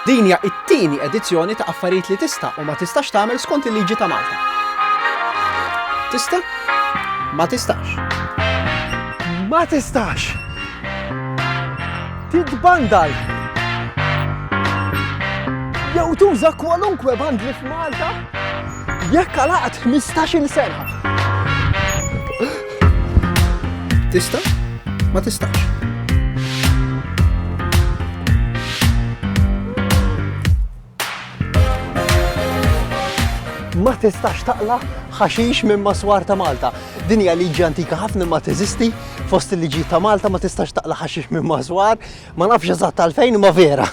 Din hija t-tieni edizzjoni ta' affarijiet li tista' u ma tistax tagħmel skont il-liġi ta' Malta. Tista'? Ma tistax. Ma tistax! Titbandal! Jew tuża kwalunkwe bandli f'Malta jekk għalaqt 15-il sena. Tista'? Ma tistax. Ma tistax taqla ħaxix minn maswar ta' Malta. Din hija liġi antika ħafna ma teżisti fost il-liġi ta' Malta ma tistax taqla ħaxix minn maswar, ma nafx eżatt għalfejn ma vera.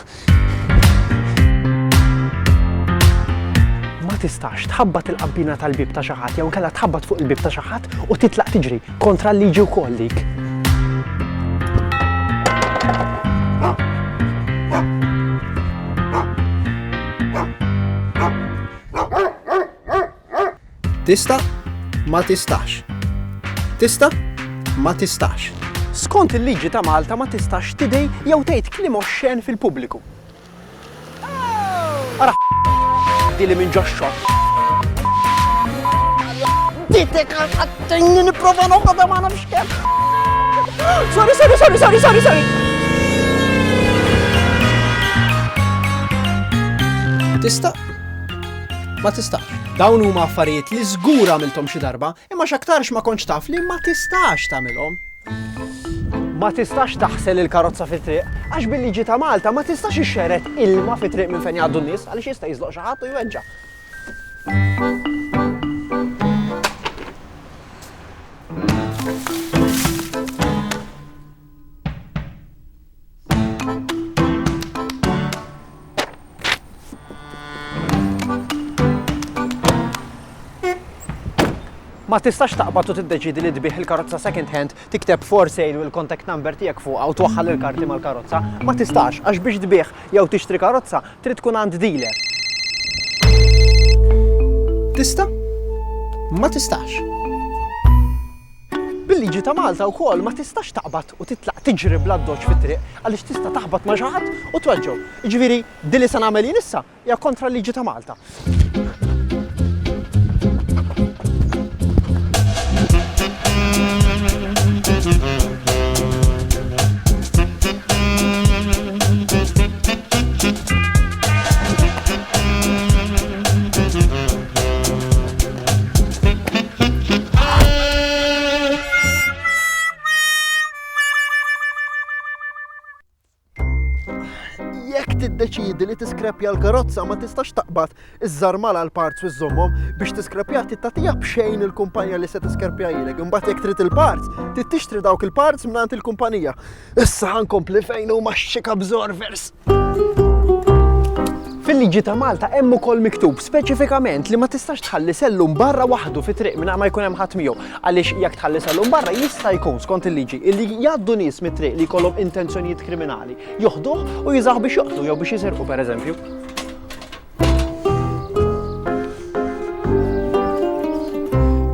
Ma tistax tħabbat il-qampina tal-bib ta' xi ħadd jew inkella tħabbat fuq il-bib ta' xi ħadd u titlaq tiġri kontra l-liġi wkoll dik. Tista'? Ma tistax. Tista'? Ma tistax. Skont il-liġi ta' Malta ma tistax tidej jew tgħid kliem oxxen fil-pubbliku. Ara dili minn ġoxxot. Ditek għattinni nipprova noħodha ma nafx kemm. Sorry. Tista'? Ma tistax. Dawn huma affarijiet li żgur għamilthom xi darba, imma x'aktarx ma kontx taf li ma tistax tagħmilhom. Ma tistax taħsel il-karozza fit-triq, għax bil-liġi ta' Malta ma tistax ixxeret ilma fit-triq minn fejn jgħaddu n-nies għaliex jista' jiżloq xi ħadd u jweġġa'. Ma tistax taqbad u tiddeċidi li tbieħ il-karozza second hand, tikteb for sale u l-contact number tiegħek fuqha u twaħħal il-karti mal-karozza. Ma tistax għax biex tbieħ jew tixtri karozza trid tkun għand dealer. Tista'? Ma tistax. Bil-liġi ta' Malta wkoll ma tistax taqbad u titlaq tiġri bla doċ fit-triq għaliex tista' taħbad ma' xi ħadd u tweġġew. Jiġifieri din li se nagħmel jien issa hija kontra l-liġi ta' Malta. Jekk tiddeċidi li tiskrepja l-karozza ma tistax taqbad iż-żarmala l-parts u żommhom biex tiskrepja tittatija b'xejn il-kumpanija li se tiskrepja jilek. Imbagħad jekk trid il-parts, trid tixtri dawk il-parts mingħand il-kumpanija. Issa ħankompli fejn huma x-chick absorbers. Fil-liġi ta' Malta hemm ukoll miktub speċifikament li ma tistax tħalli sellum barra waħdu fit-triq mingħajr ma jkun hemm ħadd miegħu għaliex jekk tħalli sellum barra jista' jkun skont il-liġi illi jgħaddu nies mit-triq li jkollhom intenzjonijiet kriminali joħduh u jużaw biex joqtlu jew biex jisirqu pereżempju.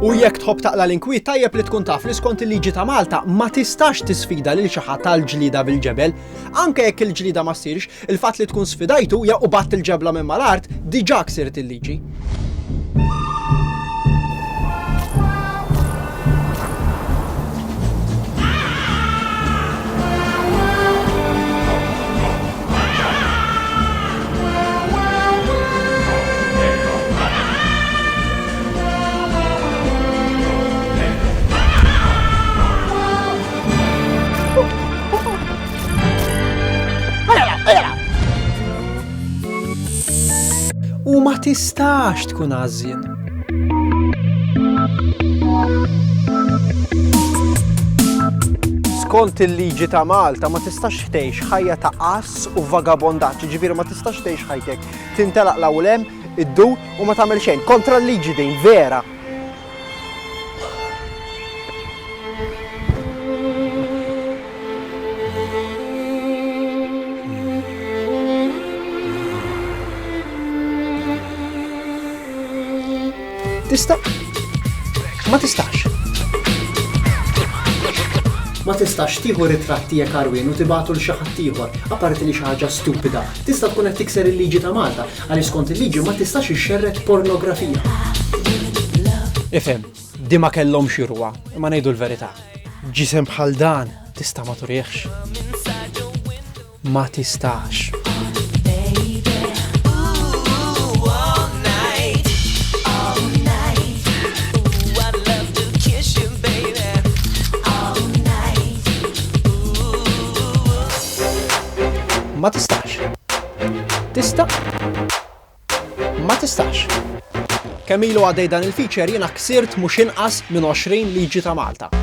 U jekk tħobb taqla l-inkwiet tajjeb li tkun taf li skont il-liġi ta' Malta ma tistax tisfida lil xi ħadd tal-ġlida bil-ġebel, anke jekk il-ġlida ma ssirx, il-fatt li tkun sfidajtu jew qabatt il-ġebla minn mal-art diġà ksirt il-liġi. U ma tistax tkun għażin. Skont il-liġi ta' Malta ma tistax tgħix ħajja ta' qass u vagabondaġġ, ġifieri ma tistax tgħix ħajtek tintelaq l-ewwel hemm iddur u ma tagħmel xejn. Kontra l-liġi din vera. Tista'? Ma tistax. ma tistax tieħu ritratt tiegħek arwien u tibagħtu l xi ħadd ieħor, apparti li xi ħaġa stupida. Tista' tkun qed tikser il-liġi ta' Malta għaliex skont il-liġi ma tistax ixxerred pornografija. Ifhem, di ma kellhom xirwa, imma ngħidu l-verità. Ġisem bħal dan tista' ma turieħx. Ma tistax. Ma tistax. Tista' ma tistax. Kemm ilu għaddej dan il-feature jiena ksirt mhux inqas minn 20 liġi ta' Malta.